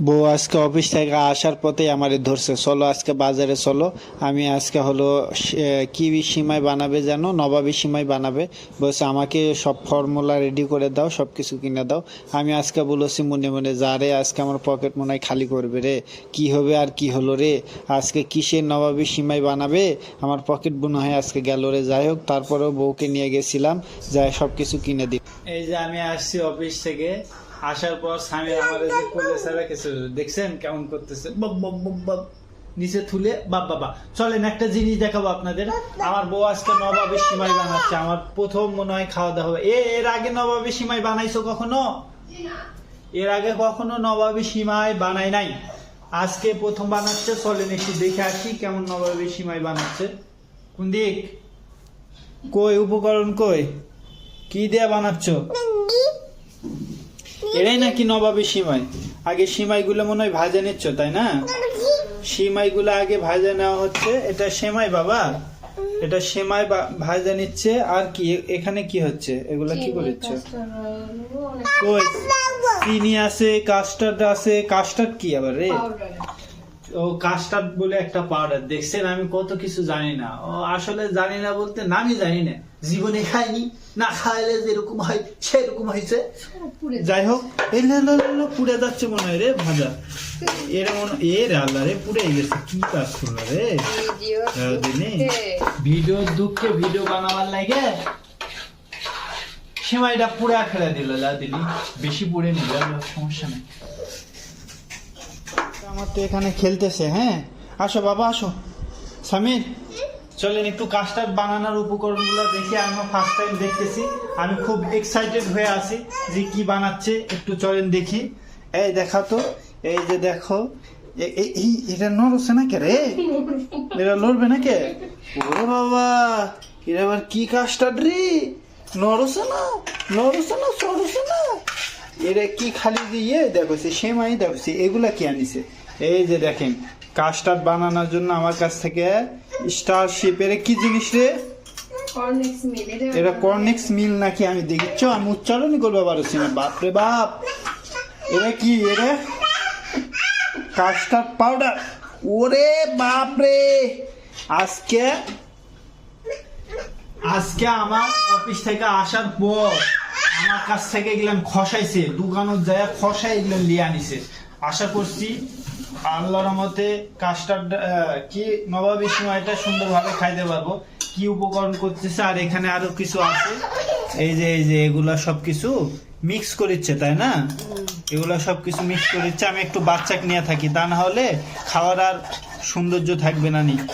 বউ আজকে অফিস থেকে আসার পথেই আমারে ধরছে, চলো আজকে বাজারে চলো। আমি আজকে হলো কি সিমাই বানাবে যেন, নবাবী সিমাই বানাবে। বলছে আমাকে সব ফর্মুলা রেডি করে দাও, সব কিছু কিনে দাও। আমি আজকে বলেছি মনে মনে, যা রে আজকে আমার পকেট মনে হয় খালি করবে রে। কি হবে আর কি হলো রে, আজকে কিসের নবাবী সিমাই বানাবে, আমার পকেট মনে হয় আজকে গেল রে। যাই হোক, তারপরেও বউকে নিয়ে গেছিলাম, যাই সব কিছু কিনে দিই। এই যে আমি আসছি অফিস থেকে, আসার পর স্বামী আমার যে কোলে ছেড়ে রেখেছে, দেখছেন কেমন করতেছে, বব বব বব বব, নিচে তুলে বাপ বাবা। চলেন একটা জিনিস দেখাবো আপনাদের। আমার বউ আজকে নবাবী সিমাই বানাচ্ছে, আমার প্রথম মনে হয় খাওয়া দাওয়া হবে। এর আগে নবাবী সিমাই বানাইছো কখনো? এর আগে কখনো নবাবী সিমাই বানাই নাই, আজকে প্রথম বানাচ্ছে। চলেন একটু দেখে আসি কেমন নবাবী সিমাই বানাচ্ছে। কোন দিক, কই উপকরণ কই, কি দিয়ে বানাচ্ছ? এটাই নাকি নবাবী সিমাই? আগে সিমাইগুলো মনে হয় ভাজা নিচ্ছ, তাই না? সিমাইগুলো আগে ভাজা নেওয়া হচ্ছে। এটা সেমাই বাবা, এটা সেমাই ভাজা নিচ্ছে। আর কি এখানে কি হচ্ছে, এগুলা কি করছো? কই চিনি আছে, কাস্টার্ড আছে। কাস্টার্ড কি আবার রে? ও কাস্টার্ড বলে একটা পাউডার। দেখছেন আমি কত কিছু জানি না। ও আসলে জানি না বলতে নামই জানি না, জীবনে খাইনি, না খাইলে যেরকম হয় সেরকম হয়েছে। যাই হোক, এই পুড়ে যাচ্ছে মনে হয় রে ভাজা। এর মনে এর আল্লাহ রে, পুড়ে গেছে। কি কাজ করলো রে ভিডিও দুঃখে, ভিডিও বানাবার লাগে সেমাইটা পুড়ে ফেলে দিল। দিদি বেশি পুড়ে নিল, সমস্যা নেই। আমার তো এখানে খেলতেছে। হ্যাঁ আসো বাবা আসো। সামির চলেন একটু কাস্টার্ড বানানোর উপকরণগুলো দেখি। আমি ফার্স্ট টাইম দেখতেছি, আমি খুব এক্সাইটেড হয়ে আছি যে কি বানাচ্ছে। একটু চলেন দেখি। এই দেখা তো, এই যে দেখো, এটা নড়ছে না কে রে? এটা লড়বে না কে? ওরে বাবা, এটা আবার কি কাস্টার্ড রে? নড়ছে না, নড়ছে না, চড়ছে না। এটা কি খালি দিয়ে দেখো সেমাই দেখো, এগুলা কি আনিছে? এই যে দেখেন, কাস্টার্ড বানানোর জন্য আমার কাছ থেকে স্টারশিপের কি জিনিস রে? এটা কর্নেক্স মিল নাকি? আমি দেখিচ্ছ, আমি উচ্চারণই করবো পারছি না। বাপরে বাপ, এটা কি? এটা কাস্টার্ড পাউডার। ওরে বাপরে, আজকে আজকে আমার অফিস থেকে আসার পর আমার কাছ থেকে এগুলাম খসাইছে, দোকানত যায় খসাই এগুলো লিয়ে আনিছে। আশা করছি আল্লাহর রহমতে কাস্টার্ড কি নবাবী সিমাইটা সুন্দরভাবে খাইতে পারবো। কি উপকরণ করতেছে, আর এখানে আরো কিছু আছে। এই যে এগুলা সবকিছু মিক্স করিচ্ছে, তাই না? এগুলা সবকিছু মিক্স করিচ্ছে। আমি একটু বাচ্চাকে নিয়ে থাকি, তা না হলে খাওয়ার আর সৌন্দর্য থাকবে না নি।